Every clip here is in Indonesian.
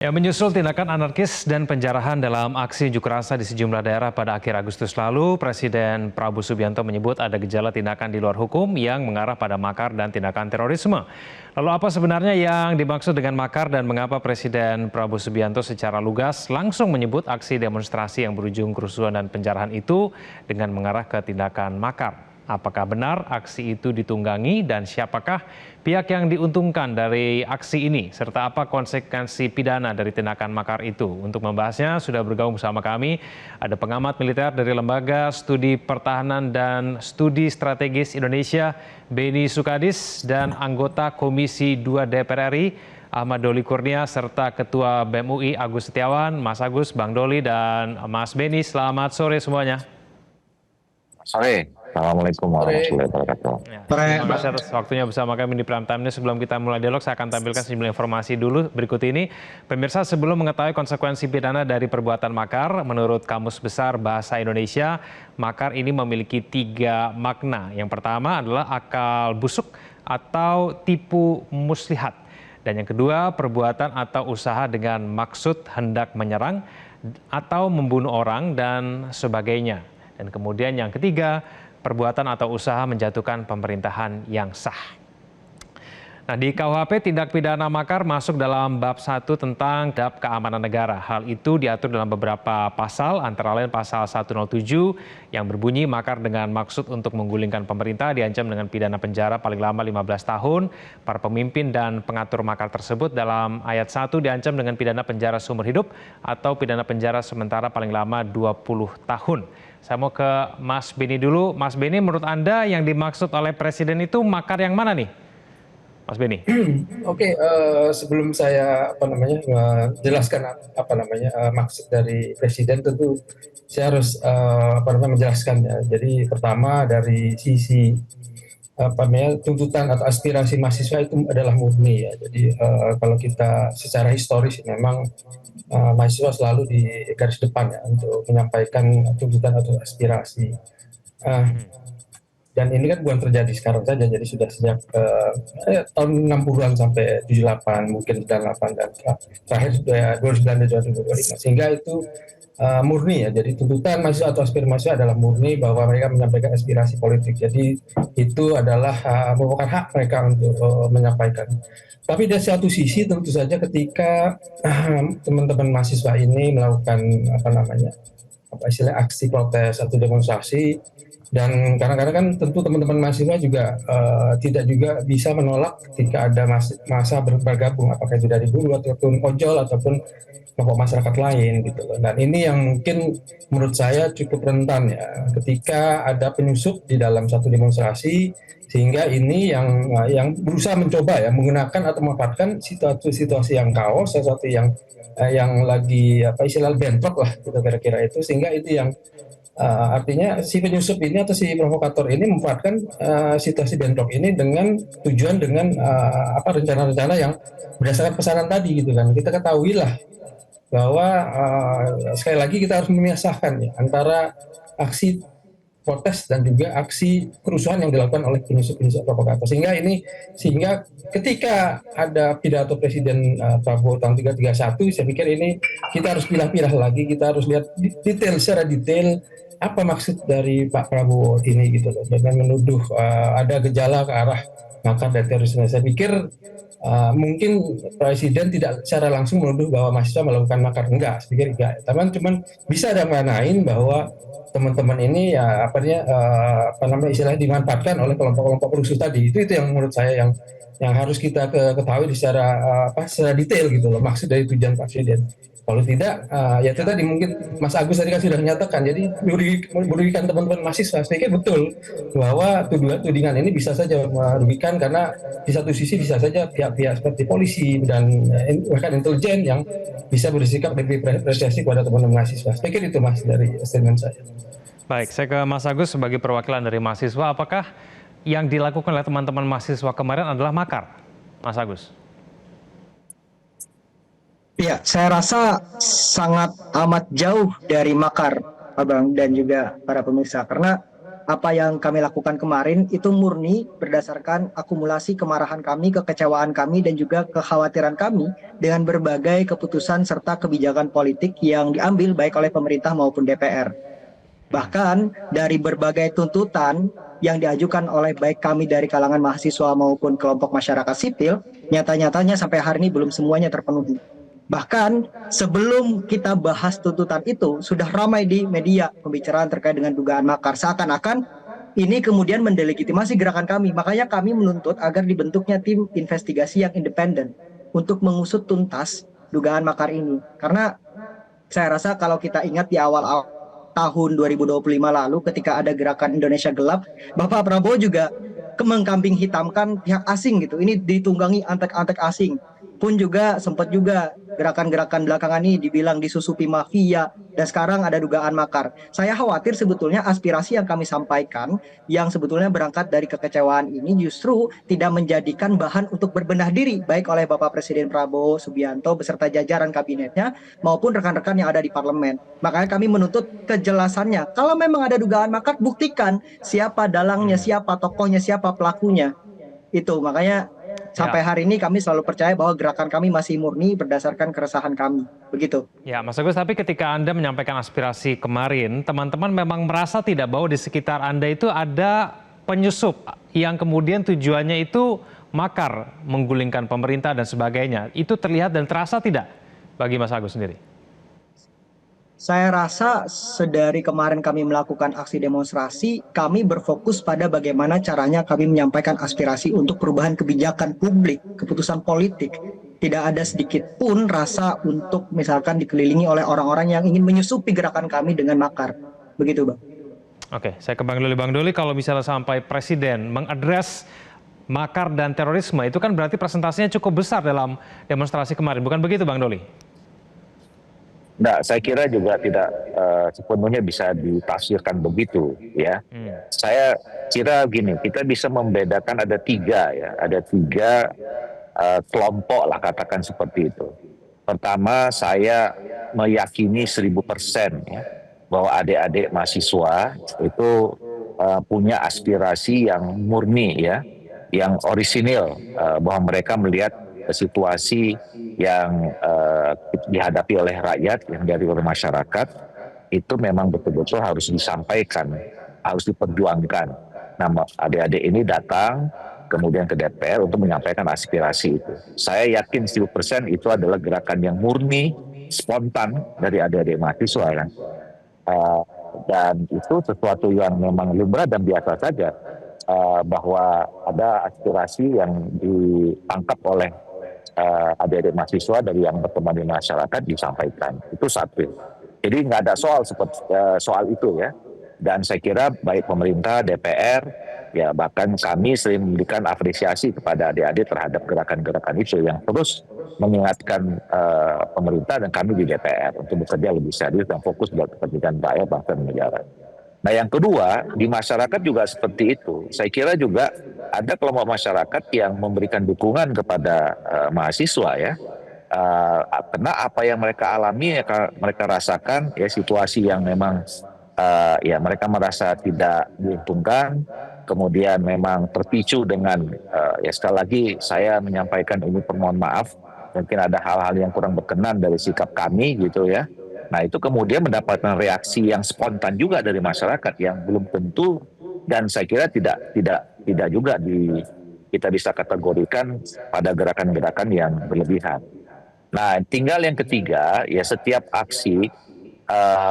Ya, menyusul tindakan anarkis dan penjarahan dalam aksi unjuk rasa di sejumlah daerah pada akhir Agustus lalu, Presiden Prabowo Subianto menyebut ada gejala tindakan di luar hukum yang mengarah pada makar dan tindakan terorisme. Lalu apa sebenarnya yang dimaksud dengan makar dan mengapa Presiden Prabowo Subianto secara lugas langsung menyebut aksi demonstrasi yang berujung kerusuhan dan penjarahan itu dengan mengarah ke tindakan makar? Apakah benar aksi itu ditunggangi dan siapakah pihak yang diuntungkan dari aksi ini? Serta apa konsekuensi pidana dari tindakan makar itu? Untuk membahasnya sudah bergabung bersama kami ada pengamat militer dari Lembaga Studi Pertahanan dan Studi Strategis Indonesia, Beni Sukadis, dan anggota Komisi 2 DPR RI, Ahmad Doli Kurnia, serta Ketua BEM UI Agus Setiawan. Mas Agus, Bang Doli, dan Mas Beni, selamat sore semuanya. Sore. Assalamualaikum warahmatullahi wabarakatuh. Ya, terima kasih atas waktunya bersama kami di Prime Time News. Sebelum kita mulai dialog, saya akan tampilkan sejumlah informasi dulu berikut ini. Pemirsa, sebelum mengetahui konsekuensi pidana dari perbuatan makar, menurut Kamus Besar Bahasa Indonesia, makar ini memiliki 3 makna. Yang pertama adalah akal busuk atau tipu muslihat. Dan yang kedua, perbuatan atau usaha dengan maksud hendak menyerang atau membunuh orang dan sebagainya. Dan kemudian yang ketiga, perbuatan atau usaha menjatuhkan pemerintahan yang sah. Nah, di KUHP tindak pidana makar masuk dalam bab 1 tentang bab keamanan negara. Hal itu diatur dalam beberapa pasal, antara lain pasal 107 yang berbunyi makar dengan maksud untuk menggulingkan pemerintah diancam dengan pidana penjara paling lama 15 tahun. Para pemimpin dan pengatur makar tersebut dalam ayat 1 diancam dengan pidana penjara seumur hidup atau pidana penjara sementara paling lama 20 tahun. Saya mau ke Mas Beni dulu. Mas Beni, menurut Anda yang dimaksud oleh Presiden itu makar yang mana nih? Mas Beni. Oke, sebelum saya menjelaskan maksud dari Presiden, tentu saya harus menjelaskan ya. Jadi pertama dari sisi tuntutan atau aspirasi mahasiswa itu adalah murni ya. Jadi kalau kita secara historis memang mahasiswa selalu di garis depan ya untuk menyampaikan tuntutan atau aspirasi. Dan ini kan bukan terjadi sekarang saja, jadi sudah sejak tahun 60-an sampai 78, mungkin 98, dan terakhir sudah 29 dan 2025. Sehingga itu murni ya, jadi tuntutan mahasiswa atau aspirasi mahasiswa adalah murni bahwa mereka menyampaikan aspirasi politik. Jadi itu adalah merupakan hak mereka untuk menyampaikan. Tapi dari satu sisi tentu saja ketika teman-teman mahasiswa ini melakukan aksi protes atau demonstrasi, dan kadang-kadang kan tentu teman-teman mahasiswa juga tidak juga bisa menolak ketika ada masa bergabung, apakah itu dari buruh ataupun ojol ataupun kelompok masyarakat lain gitu loh. Dan ini yang mungkin menurut saya cukup rentan ya ketika ada penyusup di dalam satu demonstrasi, sehingga ini yang berusaha mencoba ya menggunakan atau memanfaatkan situasi yang kaos, sesuatu yang lagi istilah bentrok lah gitu kira-kira itu, sehingga itu yang artinya si penyusup ini atau si provokator ini memanfaatkan situasi bentrok ini dengan tujuan dengan rencana-rencana yang berdasarkan pesanan tadi gitu kan. Kita ketahuilah bahwa sekali lagi kita harus memisahkan ya antara aksi protes dan juga aksi kerusuhan yang dilakukan oleh penyusup provokator. Sehingga ketika ada pidato Presiden Prabowo tahun 331, saya pikir ini kita harus pilah-pilah lagi, kita harus lihat secara detail apa maksud dari Pak Prabowo ini gitu loh, dengan menuduh ada gejala ke arah makar dan terorisme. Saya pikir mungkin Presiden tidak secara langsung menuduh bahwa mahasiswa melakukan makar, enggak, saya pikir enggak. Tapi cuman bisa ada manain bahwa teman-teman ini ya istilahnya dimanfaatkan oleh kelompok-kelompok perusuh tadi. Itu yang menurut saya yang harus kita ketahui secara detail gitu loh, maksud dari tujuan Presiden. Kalau tidak, ya itu tadi mungkin Mas Agus tadi kan sudah menyatakan, jadi merugikan teman-teman mahasiswa. Saya pikir betul bahwa tudingan ini bisa saja merugikan, karena di satu sisi bisa saja pihak-pihak seperti polisi dan bahkan intelijen yang bisa bersikap lebih represif kepada teman-teman mahasiswa. Saya pikir itu Mas dari statement saya. Baik, saya ke Mas Agus sebagai perwakilan dari mahasiswa. Apakah yang dilakukan oleh teman-teman mahasiswa kemarin adalah makar, Mas Agus? Ya, saya rasa sangat amat jauh dari makar, Abang dan juga para pemirsa. Karena apa yang kami lakukan kemarin itu murni berdasarkan akumulasi kemarahan kami, kekecewaan kami, dan juga kekhawatiran kami dengan berbagai keputusan serta kebijakan politik yang diambil baik oleh pemerintah maupun DPR. Bahkan dari berbagai tuntutan yang diajukan oleh baik kami dari kalangan mahasiswa maupun kelompok masyarakat sipil, nyata-nyatanya sampai hari ini belum semuanya terpenuhi. Bahkan sebelum kita bahas tuntutan itu, sudah ramai di media pembicaraan terkait dengan dugaan makar. Seakan-akan ini kemudian mendelegitimasi gerakan kami. Makanya kami menuntut agar dibentuknya tim investigasi yang independen untuk mengusut tuntas dugaan makar ini. Karena saya rasa kalau kita ingat di awal tahun 2025 lalu ketika ada gerakan Indonesia Gelap, Bapak Prabowo juga mengkambing hitamkan pihak asing gitu. Ini ditunggangi antek-antek asing. Pun juga sempat juga gerakan-gerakan belakangan ini dibilang disusupi mafia dan sekarang ada dugaan makar. Saya khawatir sebetulnya aspirasi yang kami sampaikan yang sebetulnya berangkat dari kekecewaan ini justru tidak menjadikan bahan untuk berbenah diri baik oleh Bapak Presiden Prabowo Subianto beserta jajaran kabinetnya maupun rekan-rekan yang ada di parlemen. Makanya kami menuntut kejelasannya. Kalau memang ada dugaan makar, buktikan siapa dalangnya, siapa tokohnya, siapa pelakunya. Itu makanya sampai hari ini kami selalu percaya bahwa gerakan kami masih murni berdasarkan keresahan kami. Begitu. Ya, Mas Agus, tapi ketika Anda menyampaikan aspirasi kemarin, teman-teman memang merasa tidak bahwa di sekitar Anda itu ada penyusup yang kemudian tujuannya itu makar, menggulingkan pemerintah dan sebagainya. Itu terlihat dan terasa tidak bagi Mas Agus sendiri? Saya rasa sedari kemarin kami melakukan aksi demonstrasi, kami berfokus pada bagaimana caranya kami menyampaikan aspirasi untuk perubahan kebijakan publik, keputusan politik. Tidak ada sedikit pun rasa untuk misalkan dikelilingi oleh orang-orang yang ingin menyusupi gerakan kami dengan makar. Begitu, Bang. Oke, saya ke Bang Doli. Bang Doli, kalau misalnya sampai Presiden mengadres makar dan terorisme, itu kan berarti presentasinya cukup besar dalam demonstrasi kemarin. Bukan begitu, Bang Doli? Nah, saya kira juga tidak sepenuhnya bisa ditafsirkan begitu, ya. Saya kira gini, kita bisa membedakan ada tiga kelompok lah katakan seperti itu. Pertama, saya meyakini 1000% ya, bahwa adik-adik mahasiswa itu punya aspirasi yang murni ya, yang orisinil, bahwa mereka melihat situasi yang dihadapi oleh rakyat, yang dari masyarakat, itu memang betul-betul harus disampaikan, harus diperjuangkan. Nah, adik-adik ini datang kemudian ke DPR untuk menyampaikan aspirasi itu. Saya yakin 1000% itu adalah gerakan yang murni, spontan dari adik-adik mahasiswa kan. Dan itu sesuatu yang memang lumrah dan biasa saja, bahwa ada aspirasi yang ditangkap oleh adik-adik mahasiswa dari yang berteman di masyarakat disampaikan. Itu satu. Jadi nggak ada soal itu ya. Dan saya kira baik pemerintah, DPR, ya bahkan kami sering memberikan apresiasi kepada adik-adik terhadap gerakan-gerakan itu yang terus mengingatkan pemerintah dan kami di DPR untuk bekerja lebih serius dan fokus buat kepentingan rakyat, bangsa dan negara. Nah, yang kedua, di masyarakat juga seperti itu. Saya kira juga ada kelompok masyarakat yang memberikan dukungan kepada mahasiswa ya. Karena apa yang mereka alami, mereka rasakan ya, situasi yang memang ya mereka merasa tidak diuntungkan, kemudian memang terpicu dengan ya sekali lagi saya menyampaikan ini permohon maaf, mungkin ada hal-hal yang kurang berkenan dari sikap kami gitu ya. Nah, itu kemudian mendapatkan reaksi yang spontan juga dari masyarakat yang belum tentu, dan saya kira tidak juga kita bisa kategorikan pada gerakan-gerakan yang berlebihan. Nah, tinggal yang ketiga ya, setiap aksi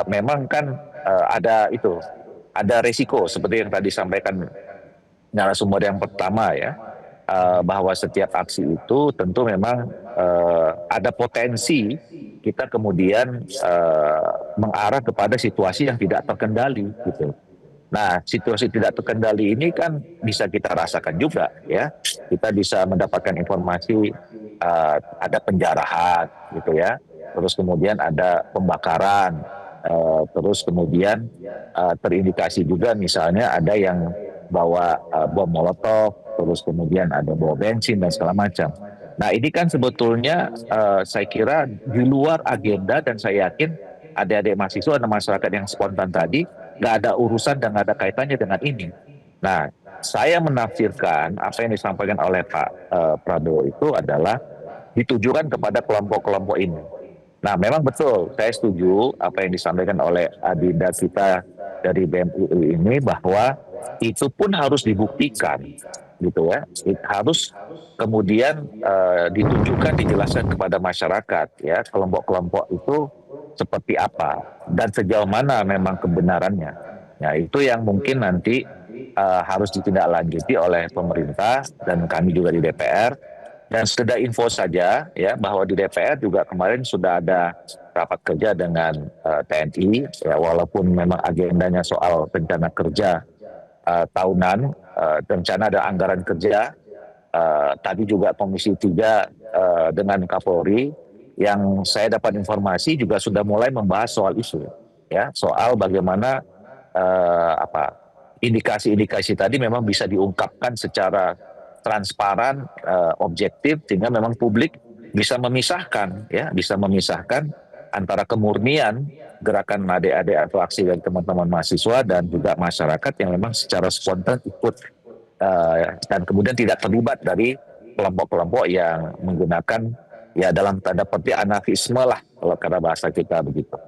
memang kan ada resiko seperti yang tadi sampaikan narasumber yang pertama ya, bahwa setiap aksi itu tentu memang ada potensi kita kemudian mengarah kepada situasi yang tidak terkendali gitu. Nah, situasi tidak terkendali ini kan bisa kita rasakan juga ya. Kita bisa mendapatkan informasi ada penjarahan gitu ya. Terus kemudian ada pembakaran. Terus kemudian terindikasi juga misalnya ada yang bawa bom molotov, terus kemudian ada bawa bensin dan segala macam. Nah, ini kan sebetulnya saya kira di luar agenda, dan saya yakin adik-adik mahasiswa dan masyarakat yang spontan tadi nggak ada urusan dan nggak ada kaitannya dengan ini. Nah, saya menafsirkan apa yang disampaikan oleh Pak Prabowo itu adalah ditujukan kepada kelompok-kelompok ini. Nah, memang betul, saya setuju apa yang disampaikan oleh adinda kita dari BEM UI ini bahwa itu pun harus dibuktikan, gitu ya. Harus kemudian ditunjukkan, dijelaskan kepada masyarakat, ya, kelompok-kelompok itu seperti apa dan sejauh mana memang kebenarannya. Nah, itu yang mungkin nanti harus ditindaklanjuti oleh pemerintah dan kami juga di DPR. Dan sekedar info saja ya bahwa di DPR juga kemarin sudah ada rapat kerja dengan TNI ya, walaupun memang agendanya soal rencana kerja tahunan, rencana ada anggaran kerja. Tadi juga Komisi 3 dengan Kapolri yang saya dapat informasi juga sudah mulai membahas soal isu ya, soal bagaimana indikasi-indikasi tadi memang bisa diungkapkan secara transparan, objektif, sehingga memang publik bisa memisahkan, ya, bisa memisahkan antara kemurnian gerakan adik-adik atau aksi dari teman-teman mahasiswa dan juga masyarakat yang memang secara spontan ikut dan kemudian tidak terlibat dari kelompok-kelompok yang menggunakan ya dalam tanda petik anarkisme lah kalau kata bahasa kita begitu.